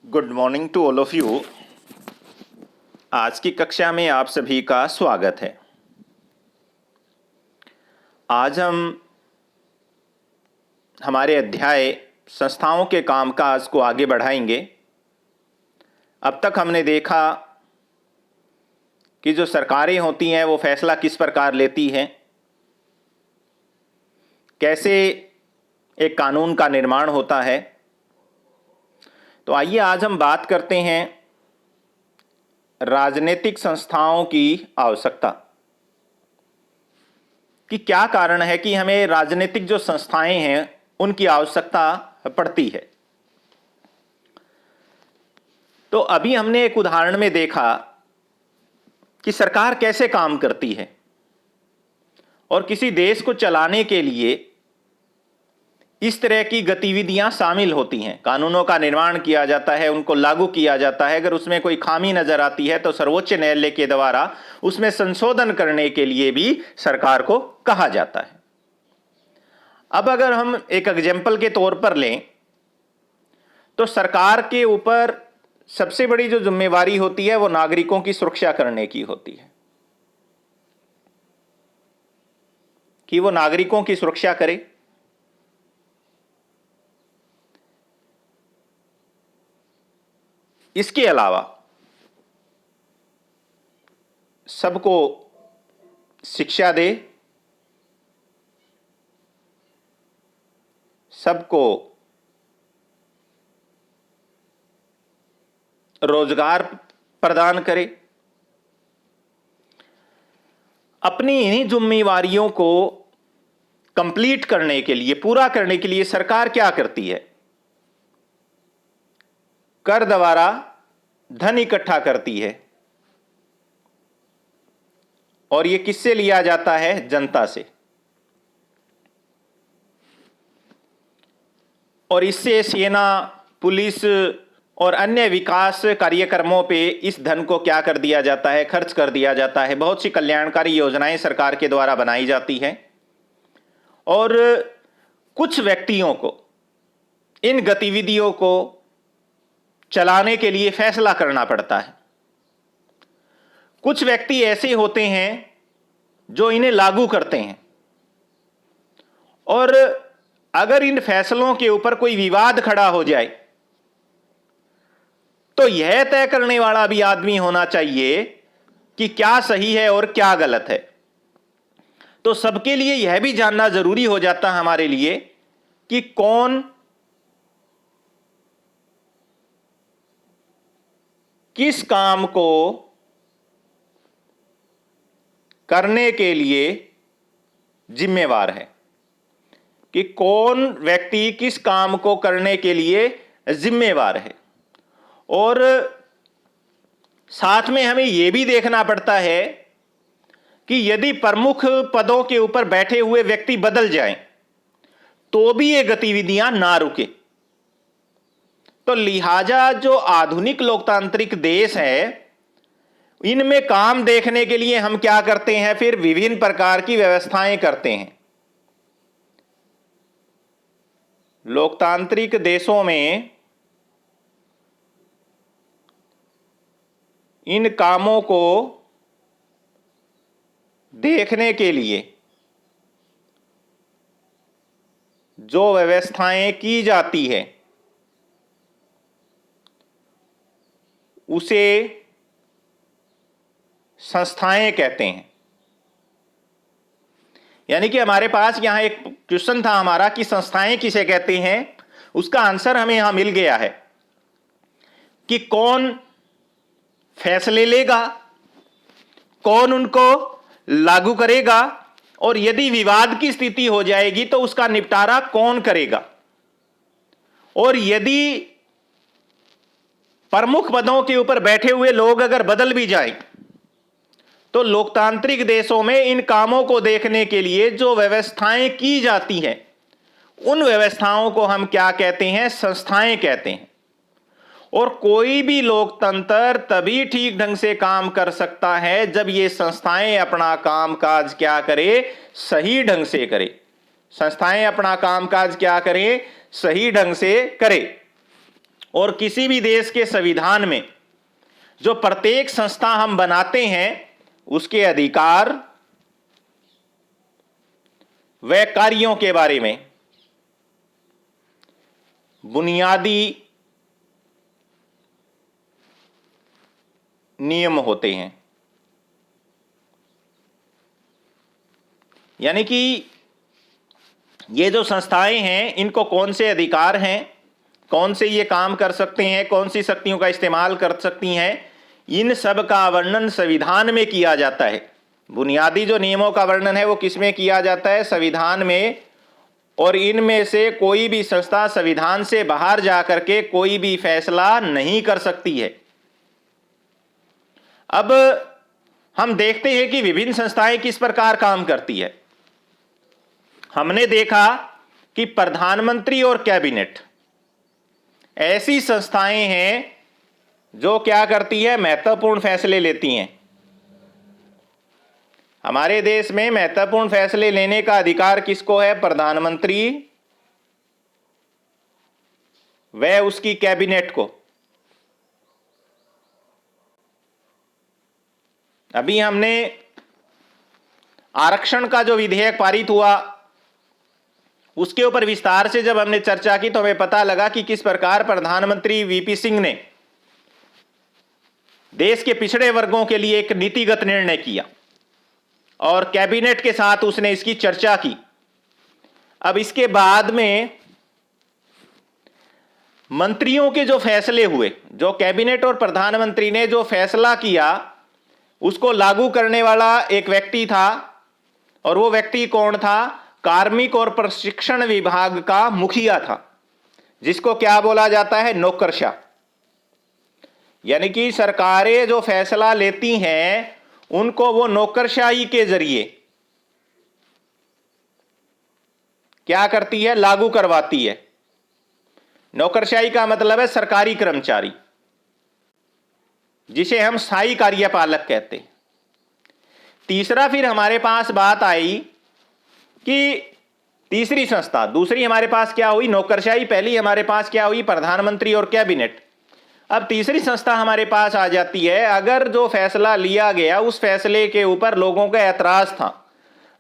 Good morning to all of you. आज की कक्षा में आप सभी का स्वागत है। आज हम हमारे अध्याय संस्थाओं के कामकाज को आगे बढ़ाएंगे। अब तक हमने देखा कि जो सरकारें होती हैं वो फैसला किस प्रकार लेती हैं, कैसे एक कानून का निर्माण होता है। तो आइए आज हम बात करते हैं राजनीतिक संस्थाओं की आवश्यकता कि क्या कारण है कि हमें राजनीतिक जो संस्थाएं हैं उनकी आवश्यकता पड़ती है। तो अभी हमने एक उदाहरण में देखा कि सरकार कैसे काम करती है और किसी देश को चलाने के लिए इस तरह की गतिविधियां शामिल होती हैं। कानूनों का निर्माण किया जाता है, उनको लागू किया जाता है। अगर उसमें कोई खामी नजर आती है तो सर्वोच्च न्यायालय के द्वारा उसमें संशोधन करने के लिए भी सरकार को कहा जाता है। अब अगर हम एक एग्जाम्पल के तौर पर लें तो सरकार के ऊपर सबसे बड़ी जो जिम्मेवारी होती है वो नागरिकों की सुरक्षा करने की होती है कि वो नागरिकों की सुरक्षा करे। इसके अलावा सबको शिक्षा दे, सबको रोजगार प्रदान करे। अपनी इन्हीं जिम्मेवारियों को कंप्लीट करने के लिए, पूरा करने के लिए सरकार क्या करती है? कर द्वारा धन इकट्ठा करती है और यह किससे लिया जाता है? जनता से। और इससे सेना, पुलिस और अन्य विकास कार्यक्रमों पे इस धन को क्या कर दिया जाता है? खर्च कर दिया जाता है। बहुत सी कल्याणकारी योजनाएं सरकार के द्वारा बनाई जाती हैं और कुछ व्यक्तियों को इन गतिविधियों को चलाने के लिए फैसला करना पड़ता है। कुछ व्यक्ति ऐसे होते हैं जो इन्हें लागू करते हैं और अगर इन फैसलों के ऊपर कोई विवाद खड़ा हो जाए तो यह तय करने वाला भी आदमी होना चाहिए कि क्या सही है और क्या गलत है। तो सबके लिए यह भी जानना जरूरी हो जाता है हमारे लिए कि कौन किस काम को करने के लिए जिम्मेवार है, कि कौन व्यक्ति किस काम को करने के लिए जिम्मेवार है। और साथ में हमें यह भी देखना पड़ता है कि यदि प्रमुख पदों के ऊपर बैठे हुए व्यक्ति बदल जाएं तो भी ये गतिविधियां ना रुके। तो लिहाजा जो आधुनिक लोकतांत्रिक देश है इनमें काम देखने के लिए हम क्या करते हैं? फिर विभिन्न प्रकार की व्यवस्थाएं करते हैं। लोकतांत्रिक देशों में इन कामों को देखने के लिए जो व्यवस्थाएं की जाती है उसे संस्थाएं कहते हैं। यानी कि हमारे पास यहां एक क्वेश्चन था हमारा कि संस्थाएं किसे कहते हैं। उसका आंसर हमें यहां मिल गया है कि कौन फैसले लेगा, कौन उनको लागू करेगा और यदि विवाद की स्थिति हो जाएगी तो उसका निपटारा कौन करेगा। और यदि प्रमुख पदों के ऊपर बैठे हुए लोग अगर बदल भी जाएं तो लोकतांत्रिक देशों में इन कामों को देखने के लिए जो व्यवस्थाएं की जाती हैं उन व्यवस्थाओं को हम क्या कहते हैं? संस्थाएं कहते हैं। और कोई भी लोकतंत्र तभी ठीक ढंग से काम कर सकता है जब ये संस्थाएं अपना कामकाज क्या करे? सही ढंग से करे। संस्थाएं अपना कामकाज क्या करें? सही ढंग से करें। और किसी भी देश के संविधान में जो प्रत्येक संस्था हम बनाते हैं उसके अधिकार व कार्यों के बारे में बुनियादी नियम होते हैं। यानी कि ये जो संस्थाएं हैं इनको कौन से अधिकार हैं, कौन से ये काम कर सकते हैं, कौन सी शक्तियों का इस्तेमाल कर सकती हैं, इन सब का वर्णन संविधान में किया जाता है। बुनियादी जो नियमों का वर्णन है वो किसमें किया जाता है? संविधान में। और इनमें से कोई भी संस्था संविधान से बाहर जाकर के कोई भी फैसला नहीं कर सकती है। अब हम देखते हैं कि विभिन्न संस्थाएं किस प्रकार काम करती है। हमने देखा कि प्रधानमंत्री और कैबिनेट ऐसी संस्थाएं हैं जो क्या करती है? महत्वपूर्ण फैसले लेती हैं। हमारे देश में महत्वपूर्ण फैसले लेने का अधिकार किसको है? प्रधानमंत्री व उसकी कैबिनेट को। अभी हमने आरक्षण का जो विधेयक पारित हुआ उसके ऊपर विस्तार से जब हमने चर्चा की तो हमें पता लगा कि किस प्रकार प्रधानमंत्री वीपी सिंह ने देश के पिछड़े वर्गों के लिए एक नीतिगत निर्णय किया और कैबिनेट के साथ उसने इसकी चर्चा की। अब इसके बाद में मंत्रियों के जो फैसले हुए, जो कैबिनेट और प्रधानमंत्री ने जो फैसला किया उसको लागू करने वाला एक व्यक्ति था। और वो व्यक्ति कौन था? कार्मिक और प्रशिक्षण विभाग का मुखिया था, जिसको क्या बोला जाता है? नौकरशाह। यानी कि सरकारें जो फैसला लेती हैं उनको वो नौकरशाही के जरिए क्या करती है? लागू करवाती है। नौकरशाही का मतलब है सरकारी कर्मचारी, जिसे हम स्थायी कार्यपालक कहते हैं। तीसरा फिर हमारे पास बात आई कि तीसरी संस्था, दूसरी हमारे पास क्या हुई? नौकरशाही। पहली हमारे पास क्या हुई? प्रधानमंत्री और कैबिनेट। अब तीसरी संस्था हमारे पास आ जाती है। अगर जो फैसला लिया गया उस फैसले के ऊपर लोगों का ऐतराज था,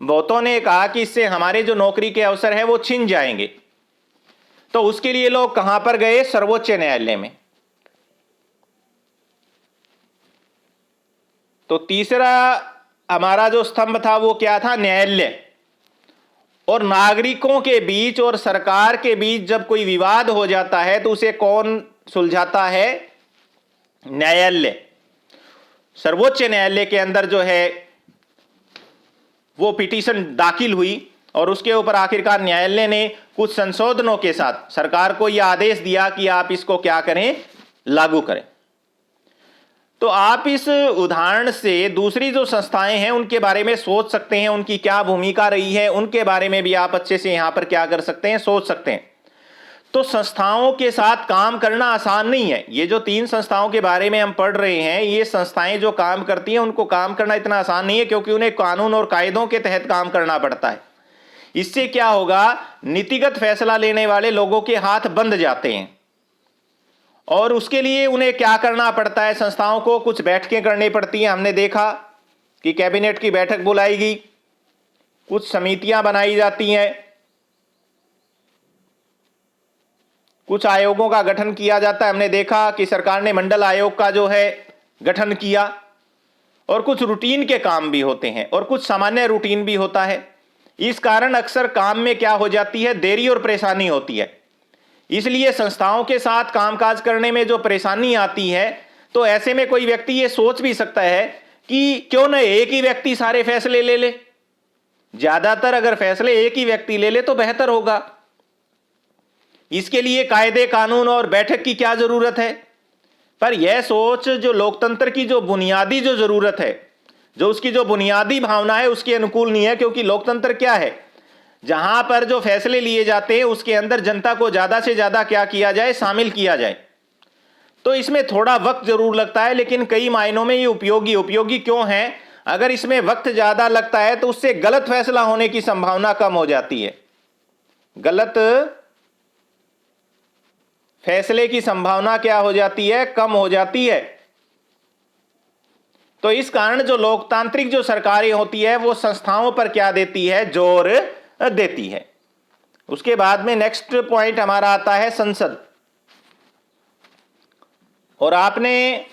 बहुतों ने कहा कि इससे हमारे जो नौकरी के अवसर है वो छिन जाएंगे, तो उसके लिए लोग कहां पर गए? सर्वोच्च न्यायालय में। तो तीसरा हमारा जो स्तंभ था वो क्या था? न्यायालय। और नागरिकों के बीच और सरकार के बीच जब कोई विवाद हो जाता है तो उसे कौन सुलझाता है? न्यायालय। सर्वोच्च न्यायालय के अंदर जो है वो पिटीशन दाखिल हुई और उसके ऊपर आखिरकार न्यायालय ने कुछ संशोधनों के साथ सरकार को यह आदेश दिया कि आप इसको क्या करें? लागू करें। तो आप इस उदाहरण से दूसरी जो संस्थाएं हैं उनके बारे में सोच सकते हैं, उनकी क्या भूमिका रही है, उनके बारे में भी आप अच्छे से यहां पर क्या कर सकते हैं? सोच सकते हैं। तो संस्थाओं के साथ काम करना आसान नहीं है। ये जो 3 संस्थाओं के बारे में हम पढ़ रहे हैं, ये संस्थाएं जो काम करती हैं उनको काम करना इतना आसान नहीं है, क्योंकि उन्हें कानून और कायदों के तहत काम करना पड़ता है। इससे क्या होगा? नीतिगत फैसला लेने वाले लोगों के हाथ बंध जाते हैं और उसके लिए उन्हें क्या करना पड़ता है? संस्थाओं को कुछ बैठकें करनी पड़ती हैं। हमने देखा कि कैबिनेट की बैठक बुलाई गई, कुछ समितियां बनाई जाती हैं, कुछ आयोगों का गठन किया जाता है। हमने देखा कि सरकार ने मंडल आयोग का जो है गठन किया। और कुछ रूटीन के काम भी होते हैं और कुछ सामान्य रूटीन भी होता है। इस कारण अक्सर काम में क्या हो जाती है? देरी और परेशानी होती है। इसलिए संस्थाओं के साथ कामकाज करने में जो परेशानी आती है, तो ऐसे में कोई व्यक्ति ये सोच भी सकता है कि क्यों न एक ही व्यक्ति सारे फैसले ले ले। ज्यादातर अगर फैसले एक ही व्यक्ति ले ले तो बेहतर होगा। इसके लिए कायदे कानून और बैठक की क्या जरूरत है? पर यह सोच जो लोकतंत्र की जो बुनियादी जो जरूरत है, जो उसकी जो बुनियादी भावना है, उसके अनुकूल नहीं है। क्योंकि लोकतंत्र क्या है? जहां पर जो फैसले लिए जाते हैं उसके अंदर जनता को ज्यादा से ज्यादा क्या किया जाए? शामिल किया जाए। तो इसमें थोड़ा वक्त जरूर लगता है, लेकिन कई मायनों में ये उपयोगी क्यों है? अगर इसमें वक्त ज्यादा लगता है तो उससे गलत फैसला होने की संभावना कम हो जाती है। गलत फैसले की संभावना क्या हो जाती है, कम हो जाती है। तो इस कारण जो लोकतांत्रिक जो सरकारें होती है वो संस्थाओं पर क्या देती है, जोर देती है। उसके बाद में नेक्स्ट पॉइंट हमारा आता है संसद। और आपने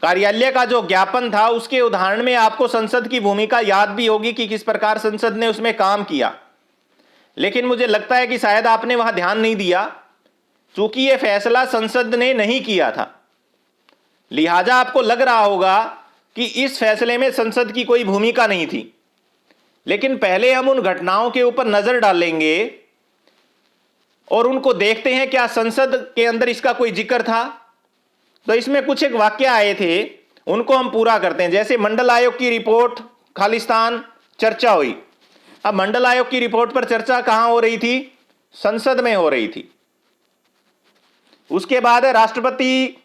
कार्यालय का जो ज्ञापन था उसके उदाहरण में आपको संसद की भूमिका याद भी होगी कि किस प्रकार संसद ने उसमें काम किया। लेकिन मुझे लगता है कि शायद आपने वहां ध्यान नहीं दिया, चूंकि यह फैसला संसद ने नहीं किया था, लिहाजा आपको लग रहा होगा कि इस फैसले में संसद की कोई भूमिका नहीं थी। लेकिन पहले हम उन घटनाओं के ऊपर नजर डालेंगे और उनको देखते हैं क्या संसद के अंदर इसका कोई जिक्र था। तो इसमें कुछ एक वाक्य आए थे, उनको हम पूरा करते हैं। जैसे मंडल आयोग की रिपोर्ट, खालिस्तान, चर्चा हुई। अब मंडल आयोग की रिपोर्ट पर चर्चा कहां हो रही थी, संसद में हो रही थी। उसके बाद राष्ट्रपति,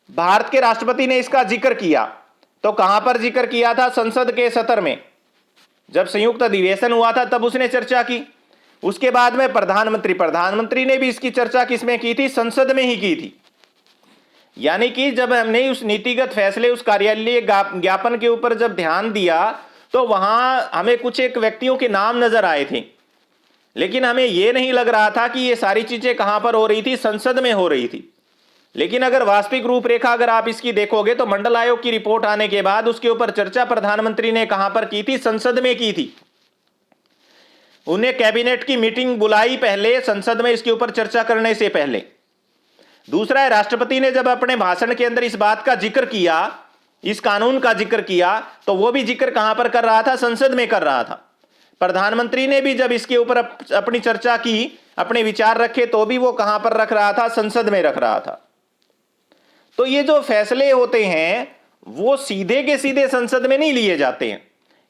भारत के राष्ट्रपति ने इसका जिक्र किया, तो कहां पर जिक्र किया था, संसद के सत्र में। जब संयुक्त अधिवेशन हुआ था तब उसने चर्चा की। उसके बाद में प्रधानमंत्री ने भी इसकी चर्चा किसमें की थी, संसद में ही की थी। यानी कि जब हमने उस नीतिगत फैसले, उस कार्यालय ज्ञापन के ऊपर जब ध्यान दिया तो वहां हमें कुछ एक व्यक्तियों के नाम नजर आए थे, लेकिन हमें यह नहीं लग रहा था कि ये सारी चीजें कहां पर हो रही थी, संसद में हो रही थी। लेकिन अगर वास्तविक रूपरेखा अगर आप इसकी देखोगे तो मंडल आयोग की रिपोर्ट आने के बाद उसके ऊपर चर्चा प्रधानमंत्री ने कहां पर की थी, संसद में की थी। उन्हें कैबिनेट की मीटिंग बुलाई पहले, संसद में इसके ऊपर चर्चा करने से पहले। दूसरा है, राष्ट्रपति ने जब अपने भाषण के अंदर इस बात का जिक्र किया, इस कानून का जिक्र किया, तो वो भी जिक्र कहां पर कर रहा था, संसद में कर रहा था। प्रधानमंत्री ने भी जब इसके ऊपर अपनी चर्चा की, अपने विचार रखे, तो भी वो कहां पर रख रहा था, संसद में रख रहा था। तो ये जो फैसले होते हैं वो सीधे के सीधे संसद में नहीं लिए जाते हैं।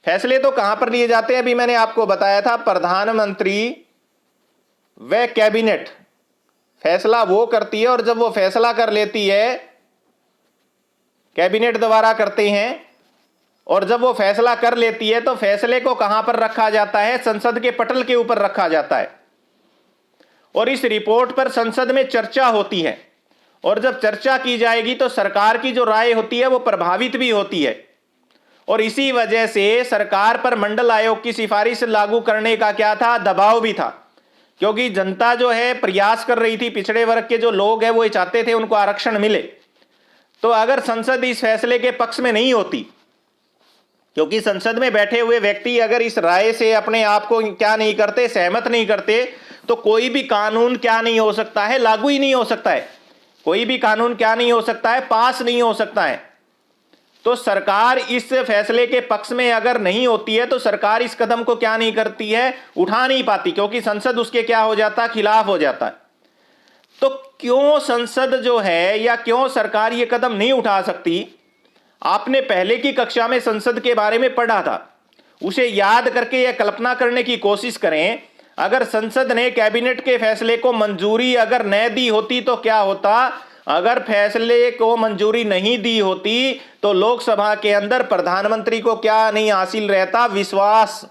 फैसले तो कहां पर लिए जाते हैं, अभी मैंने आपको बताया था, प्रधानमंत्री व कैबिनेट फैसला वो करती है, और जब वो फैसला कर लेती है, कैबिनेट द्वारा करते हैं, और जब वो फैसला कर लेती है तो फैसले को कहां पर रखा जाता है, संसद के पटल के ऊपर रखा जाता है। और इस रिपोर्ट पर संसद में चर्चा होती है, और जब चर्चा की जाएगी तो सरकार की जो राय होती है वो प्रभावित भी होती है। और इसी वजह से सरकार पर मंडल आयोग की सिफारिश लागू करने का क्या था, दबाव भी था, क्योंकि जनता जो है प्रयास कर रही थी, पिछड़े वर्ग के जो लोग हैं वो चाहते थे उनको आरक्षण मिले। तो अगर संसद इस फैसले के पक्ष में नहीं होती, क्योंकि संसद में बैठे हुए व्यक्ति अगर इस राय से अपने आप को क्या नहीं करते, सहमत नहीं करते, तो कोई भी कानून क्या नहीं हो सकता है, लागू ही नहीं हो सकता है। कोई भी कानून क्या नहीं हो सकता है, पास नहीं हो सकता है। तो सरकार इस फैसले के पक्ष में अगर नहीं होती है तो सरकार इस कदम को क्या नहीं करती है, उठा नहीं पाती, क्योंकि संसद उसके क्या हो जाता है, खिलाफ हो जाता है। तो क्यों संसद जो है या क्यों सरकार ये कदम नहीं उठा सकती, आपने पहले की कक्षा में संसद के बारे में पढ़ा था, उसे याद करके या कल्पना करने की कोशिश करें। अगर संसद ने कैबिनेट के फैसले को मंजूरी अगर न दी होती तो क्या होता, अगर फैसले को मंजूरी नहीं दी होती तो लोकसभा के अंदर प्रधानमंत्री को क्या नहीं हासिल रहता, विश्वास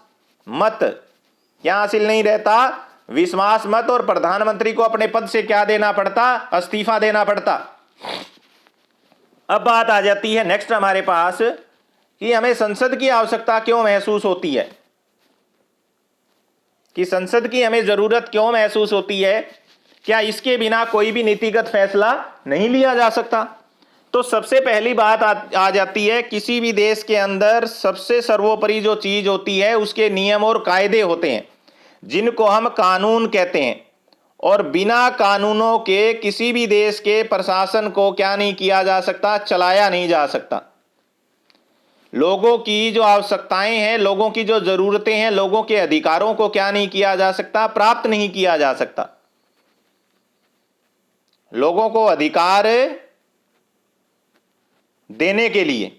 मत। क्या हासिल नहीं रहता, विश्वास मत, और प्रधानमंत्री को अपने पद से क्या देना पड़ता, इस्तीफा देना पड़ता। अब बात आ जाती है नेक्स्ट हमारे पास कि हमें संसद की आवश्यकता क्यों महसूस होती है, कि संसद की हमें जरूरत क्यों महसूस होती है, क्या इसके बिना कोई भी नीतिगत फैसला नहीं लिया जा सकता। तो सबसे पहली बात आ जाती है, किसी भी देश के अंदर सबसे सर्वोपरि जो चीज होती है उसके नियम और कायदे होते हैं, जिनको हम कानून कहते हैं। और बिना कानूनों के किसी भी देश के प्रशासन को क्या नहीं किया जा सकता, चलाया नहीं जा सकता। लोगों की जो आवश्यकताएं हैं, लोगों की जो जरूरतें हैं, लोगों के अधिकारों को क्या नहीं किया जा सकता, प्राप्त नहीं किया जा सकता। लोगों को अधिकार देने के लिए,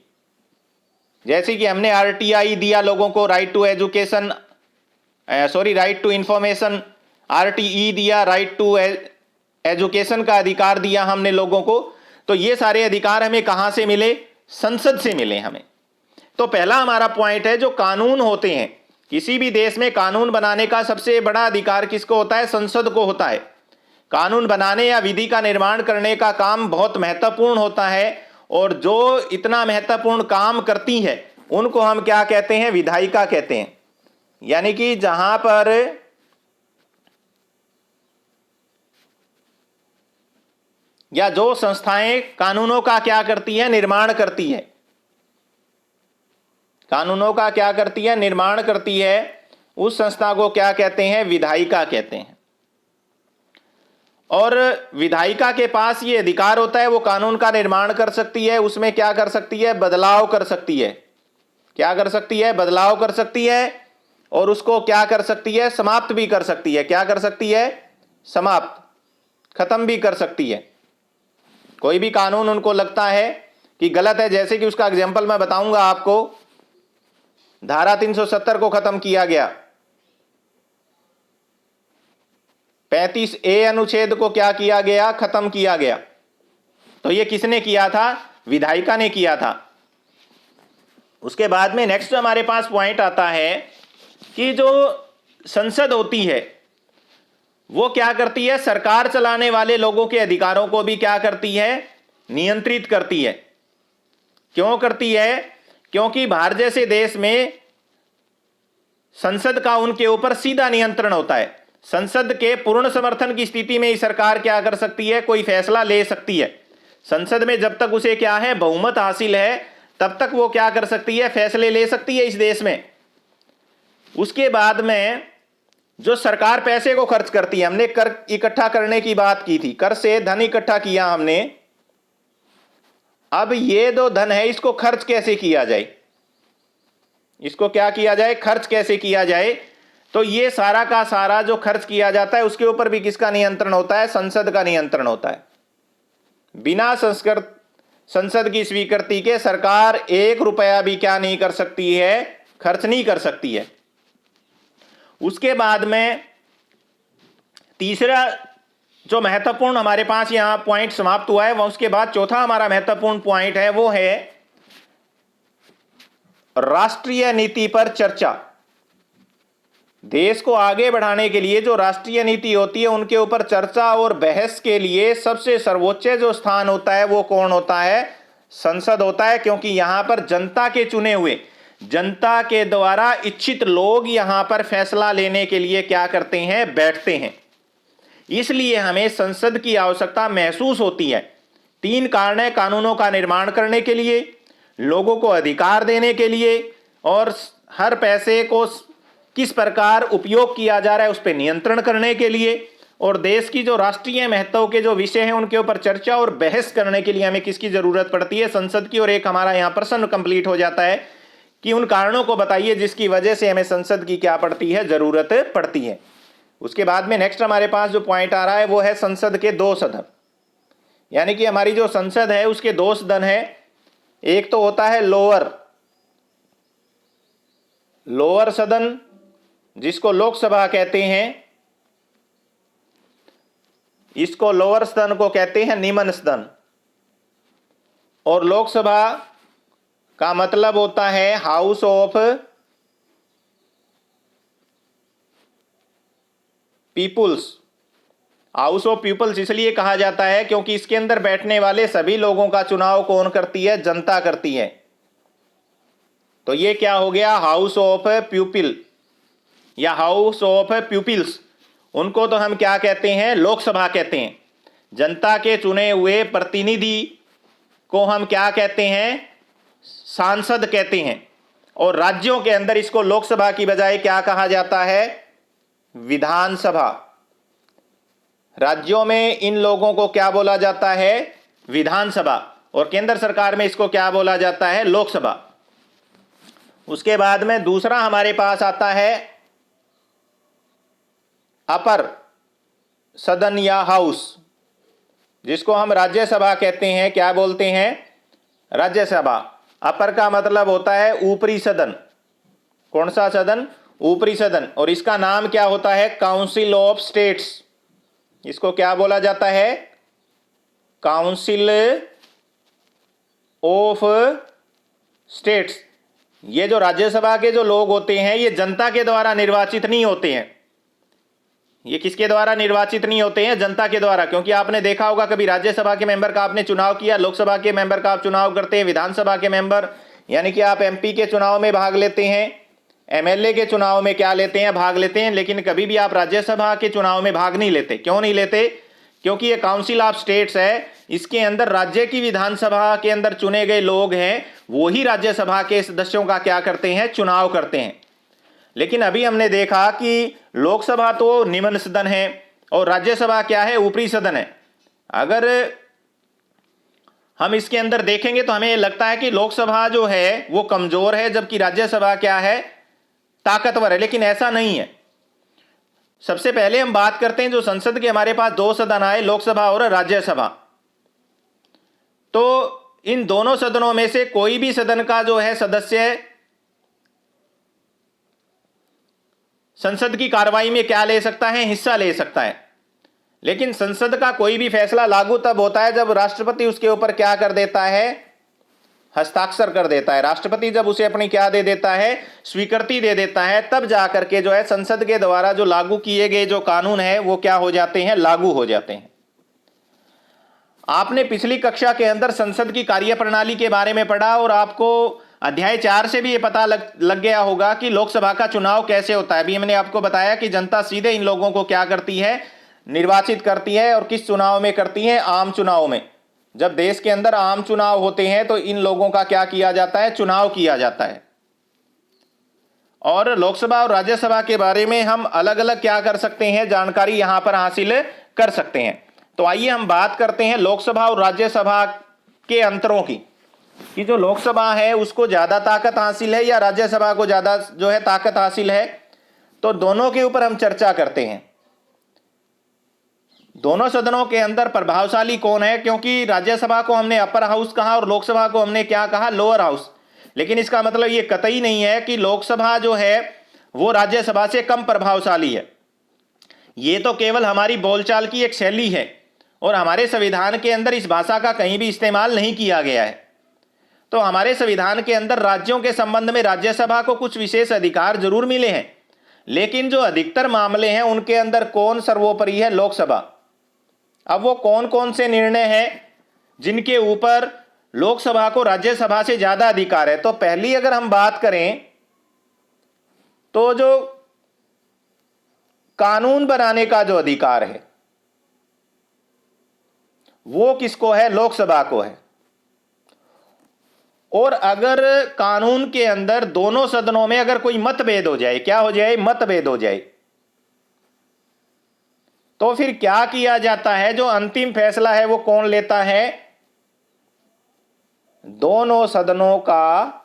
जैसे कि हमने आरटीआई दिया लोगों को, right to education, right to information, RTE दिया, राइट टू एजुकेशन का अधिकार दिया हमने लोगों को। तो ये सारे अधिकार हमें कहां से मिले, संसद से मिले हमें। तो पहला हमारा पॉइंट है, जो कानून होते हैं, किसी भी देश में कानून बनाने का सबसे बड़ा अधिकार किसको होता है, संसद को होता है। कानून बनाने या विधि का निर्माण करने का काम बहुत महत्वपूर्ण होता है, और जो इतना महत्वपूर्ण काम करती है उनको हम क्या कहते हैं? विधायिका कहते हैं। यानी कि जहां पर या जो संस्थाएं कानूनों का क्या करती है? निर्माण करती है। कानूनों का क्या करती है? निर्माण करती है। उस संस्था को क्या कहते हैं? विधायिका कहते हैं। और विधायिका के पास ये अधिकार होता है, वो कानून का निर्माण कर सकती है, उसमें क्या कर सकती है? बदलाव कर सकती है। क्या कर सकती है? बदलाव कर सकती है। और उसको क्या कर सकती है? समाप्त भी कर सकती है। क्या कर सकती है? समाप्त, खत्म भी कर सकती है। कोई भी कानून उनको लगता है कि गलत है, जैसे कि उसका एग्जाम्पल मैं बताऊंगा आपको। धारा 370 को खत्म किया गया, 35A अनुच्छेद को क्या किया गया? खत्म किया गया। तो ये किसने किया था? विधायिका ने किया था। उसके बाद में नेक्स्ट हमारे पास पॉइंट आता है कि जो संसद होती है वो क्या करती है? सरकार चलाने वाले लोगों के अधिकारों को भी क्या करती है? नियंत्रित करती है। क्यों करती है? क्योंकि भारत जैसे देश में संसद का उनके ऊपर सीधा नियंत्रण होता है। संसद के पूर्ण समर्थन की स्थिति में ही सरकार क्या कर सकती है? कोई फैसला ले सकती है। संसद में जब तक उसे क्या है? बहुमत हासिल है, तब तक वो क्या कर सकती है? फैसले ले सकती है इस देश में। उसके बाद में जो सरकार पैसे को खर्च करती है, हमने कर इकट्ठा करने की बात की थी, कर से धन इकट्ठा किया हमने। अब ये जो धन है इसको खर्च कैसे किया जाए? इसको क्या किया जाए? खर्च कैसे किया जाए? तो ये सारा का सारा जो खर्च किया जाता है उसके ऊपर भी किसका नियंत्रण होता है? संसद का नियंत्रण होता है। बिना संसद की स्वीकृति के सरकार 1 रुपया भी क्या नहीं कर सकती है? खर्च नहीं कर सकती है। उसके बाद में तीसरा जो महत्वपूर्ण हमारे पास यहां पॉइंट समाप्त हुआ है, वह उसके बाद चौथा हमारा महत्वपूर्ण पॉइंट है, वो है राष्ट्रीय नीति पर चर्चा। देश को आगे बढ़ाने के लिए जो राष्ट्रीय नीति होती है उनके ऊपर चर्चा और बहस के लिए सबसे सर्वोच्च जो स्थान होता है वो कौन होता है? संसद होता है। क्योंकि यहां पर जनता के चुने हुए, जनता के द्वारा इच्छित लोग यहां पर फैसला लेने के लिए क्या करते हैं? बैठते हैं। इसलिए हमें संसद की आवश्यकता महसूस होती है। 3 कारण है: कानूनों का निर्माण करने के लिए, लोगों को अधिकार देने के लिए, और हर पैसे को किस प्रकार उपयोग किया जा रहा है उस पर नियंत्रण करने के लिए, और देश की जो राष्ट्रीय महत्व के जो विषय हैं उनके ऊपर चर्चा और बहस करने के लिए हमें किसकी जरूरत पड़ती है? संसद की। और एक हमारा यहां प्रश्न कंप्लीट हो जाता है कि उन कारणों को बताइए जिसकी वजह से हमें संसद की क्या पड़ती है? जरूरत पड़ती है। उसके बाद में नेक्स्ट हमारे पास जो पॉइंट आ रहा है वो है संसद के 2 सदन। यानी कि हमारी जो संसद है उसके 2 सदन है। एक तो होता है लोअर सदन, जिसको लोकसभा कहते हैं। इसको लोअर सदन को कहते हैं निम्न सदन। और लोकसभा का मतलब होता है house of peoples. House of peoples इसलिए कहा जाता है क्योंकि इसके अंदर बैठने वाले सभी लोगों का चुनाव कौन करती है? जनता करती है। तो ये क्या हो गया? हाउस ऑफ पीपल या हाउस ऑफ पीपल्स। उनको तो हम क्या कहते हैं? लोकसभा कहते हैं। जनता के चुने हुए प्रतिनिधि को हम क्या कहते हैं? सांसद कहते हैं। और राज्यों के अंदर इसको लोकसभा की बजाय क्या कहा जाता है? विधानसभा। राज्यों में इन लोगों को क्या बोला जाता है? विधानसभा। और केंद्र सरकार में इसको क्या बोला जाता है? लोकसभा। उसके बाद में दूसरा हमारे पास आता है अपर सदन या हाउस, जिसको हम राज्यसभा कहते हैं। क्या बोलते हैं? राज्यसभा। अपर का मतलब होता है ऊपरी सदन। कौन सा सदन? ऊपरी सदन। और इसका नाम क्या होता है? Council of states. इसको क्या बोला जाता है? Council of states. ये जो राज्यसभा के जो लोग होते हैं ये जनता के द्वारा निर्वाचित नहीं होते हैं। ये किसके द्वारा निर्वाचित नहीं होते हैं? जनता के द्वारा। क्योंकि आपने देखा होगा कभी राज्यसभा के मेंबर का आपने चुनाव किया, लोकसभा के मेंबर का आप चुनाव करते हैं, विधानसभा के मेंबर यानी कि आप एमपी के चुनाव में भाग लेते हैं, एमएलए के चुनाव में क्या लेते हैं? भाग लेते हैं। लेकिन कभी भी आप राज्यसभा के चुनाव में भाग नहीं लेते। क्यों नहीं लेते? क्योंकि ये काउंसिल ऑफ स्टेट्स है, इसके अंदर राज्य की विधानसभा के अंदर चुने गए लोग हैं, वो ही राज्यसभा के सदस्यों का क्या करते हैं? चुनाव करते हैं। लेकिन अभी हमने देखा कि लोकसभा तो निम्न सदन है और राज्यसभा क्या है? ऊपरी सदन है। अगर हम इसके अंदर देखेंगे तो हमें लगता है कि लोकसभा जो है वो कमजोर है, जबकि राज्यसभा क्या है? ताकतवर है। लेकिन ऐसा नहीं है। सबसे पहले हम बात करते हैं जो संसद के हमारे पास दो सदन आए, लोकसभा और राज्यसभा। तो इन दोनों सदनों में से कोई भी सदन का जो है सदस्य संसद की कार्रवाई में क्या ले सकता है? हिस्सा ले सकता है। लेकिन संसद का कोई भी फैसला लागू तब होता है जब राष्ट्रपति उसके ऊपर क्या कर देता है? हस्ताक्षर कर देता है। राष्ट्रपति जब उसे अपनी क्या दे देता है? स्वीकृति दे देता है, तब जाकर के जो है संसद के द्वारा जो लागू किए गए जो कानून है वो क्या हो जाते हैं? लागू हो जाते हैं। आपने पिछली कक्षा के अंदर संसद की कार्यप्रणाली के बारे में पढ़ा और आपको अध्याय 4 से भी ये पता लग गया होगा कि लोकसभा का चुनाव कैसे होता है। अभी मैंने आपको बताया कि जनता सीधे इन लोगों को क्या करती है? निर्वाचित करती है। और किस चुनाव में करती है? आम चुनाव में। जब देश के अंदर आम चुनाव होते हैं तो इन लोगों का क्या किया जाता है? चुनाव किया जाता है। और लोकसभा और राज्यसभा के बारे में हम अलग अलग क्या कर सकते हैं? जानकारी यहां पर हासिल कर सकते हैं। तो आइए हम बात करते हैं लोकसभा और राज्यसभा के अंतरों की, कि जो लोकसभा है उसको ज्यादा ताकत हासिल है या राज्यसभा को ज्यादा जो है ताकत हासिल है। तो दोनों के ऊपर हम चर्चा करते हैं। दोनों सदनों के अंदर प्रभावशाली कौन है? क्योंकि राज्यसभा को हमने अपर हाउस कहा और लोकसभा को हमने क्या कहा? Lower house. लेकिन इसका मतलब ये कतई नहीं है कि लोकसभा जो है वो राज्यसभा से कम प्रभावशाली है। ये तो केवल हमारी बोलचाल की एक शैली है और हमारे संविधान के अंदर इस भाषा का कहीं भी इस्तेमाल नहीं किया गया है। तो हमारे संविधान के अंदर राज्यों के संबंध में राज्यसभा को कुछ विशेष अधिकार जरूर मिले हैं, लेकिन जो अधिकतर मामले हैं उनके अंदर कौन सर्वोपरि है? लोकसभा। अब वो कौन कौन से निर्णय हैं जिनके ऊपर लोकसभा को राज्यसभा से ज्यादा अधिकार है? तो पहली अगर हम बात करें तो जो कानून बनाने का जो अधिकार है वो किसको है? लोकसभा को है। और अगर कानून के अंदर दोनों सदनों में अगर कोई मतभेद हो जाए, क्या हो जाए? मतभेद हो जाए, तो फिर क्या किया जाता है? जो अंतिम फैसला है वो कौन लेता है? दोनों सदनों का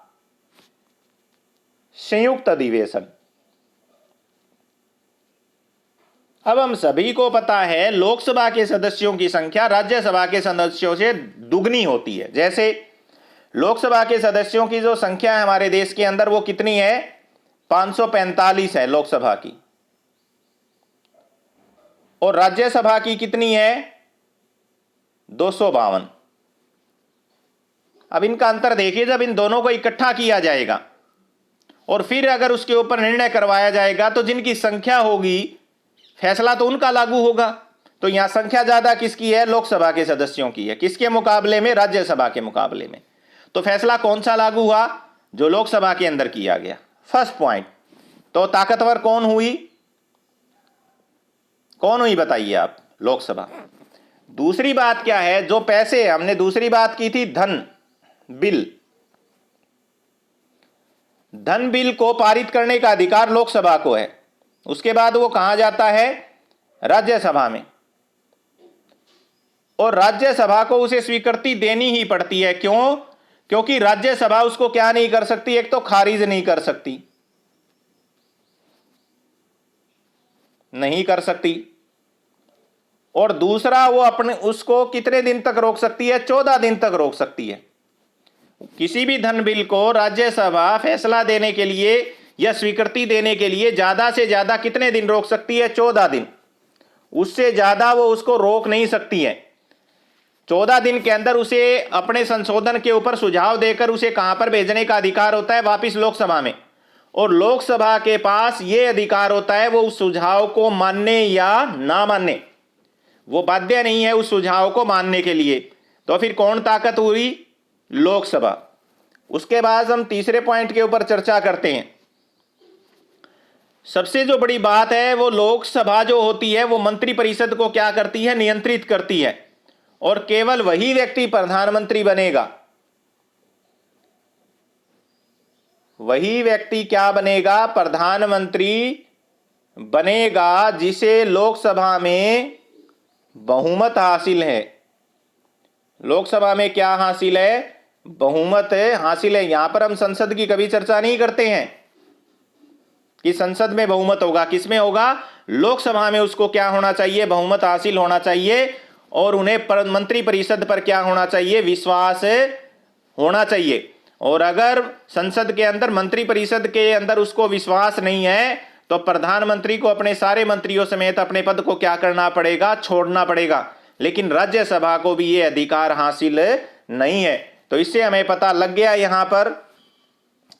संयुक्त अधिवेशन। अब हम सभी को पता है लोकसभा के सदस्यों की संख्या राज्यसभा के सदस्यों से दुगनी होती है। जैसे लोकसभा के सदस्यों की जो संख्या है हमारे देश के अंदर वो कितनी है? 545 है लोकसभा की। और राज्यसभा की कितनी है? 252। अब इनका अंतर देखिए, जब इन दोनों को इकट्ठा किया जाएगा और फिर अगर उसके ऊपर निर्णय करवाया जाएगा तो जिनकी संख्या होगी फैसला तो उनका लागू होगा। तो यहां संख्या ज्यादा किसकी है? लोकसभा के सदस्यों की है। किसके मुकाबले में? राज्यसभा के मुकाबले में। तो फैसला कौन सा लागू हुआ? जो लोकसभा के अंदर किया गया। First point. तो ताकतवर कौन हुई? कौन हुई बताइए आप? लोकसभा। दूसरी बात क्या है? जो पैसे, हमने दूसरी बात की थी धन बिल। धन बिल को पारित करने का अधिकार लोकसभा को है। उसके बाद वो कहां जाता है? राज्यसभा में। और राज्यसभा को उसे स्वीकृति देनी ही पड़ती है। क्यों? क्योंकि राज्यसभा उसको क्या नहीं कर सकती? एक तो खारिज नहीं कर सकती, नहीं कर सकती, और दूसरा वो अपने उसको कितने दिन तक रोक सकती है? 14 दिन तक रोक सकती है। किसी भी धन बिल को राज्यसभा फैसला देने के लिए या स्वीकृति देने के लिए ज्यादा से ज्यादा कितने दिन रोक सकती है? 14 दिन। उससे ज्यादा वो उसको रोक नहीं सकती है। 14 दिन के अंदर उसे अपने संशोधन के ऊपर सुझाव देकर उसे कहां पर भेजने का अधिकार होता है? वापिस लोकसभा में। और लोकसभा के पास यह अधिकार होता है वो उस सुझाव को मानने या ना मानने, वो बाध्य नहीं है उस सुझाव को मानने के लिए। तो फिर कौन ताकत हुई? लोकसभा। उसके बाद हम तीसरे पॉइंट के ऊपर चर्चा करते हैं। सबसे जो बड़ी बात है वो लोकसभा जो होती है वो मंत्रिपरिषद को क्या करती है? नियंत्रित करती है, और केवल वही व्यक्ति प्रधानमंत्री बनेगा। वही व्यक्ति क्या बनेगा? प्रधानमंत्री बनेगा जिसे लोकसभा में बहुमत हासिल है। लोकसभा में क्या हासिल है? बहुमत हासिल है। यहां पर हम संसद की कभी चर्चा नहीं करते हैं कि संसद में बहुमत होगा। किसमें होगा? लोकसभा में उसको क्या होना चाहिए? बहुमत हासिल होना चाहिए, और उन्हें मंत्रिपरिषद पर क्या होना चाहिए? विश्वास होना चाहिए। और अगर संसद के अंदर, मंत्रिपरिषद के अंदर उसको विश्वास नहीं है तो प्रधानमंत्री को अपने सारे मंत्रियों समेत अपने पद को क्या करना पड़ेगा? छोड़ना पड़ेगा। लेकिन राज्यसभा को भी ये अधिकार हासिल नहीं है। तो इससे हमें पता लग गया यहां पर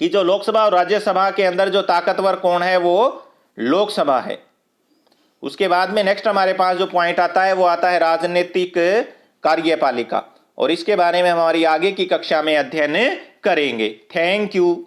कि जो लोकसभा और राज्यसभा के अंदर जो ताकतवर कौन है वो लोकसभा है। उसके बाद में नेक्स्ट हमारे पास जो पॉइंट आता है वो आता है राजनीतिक कार्यपालिका, और इसके बारे में हमारी आगे की कक्षा में अध्ययन करेंगे। Thank you.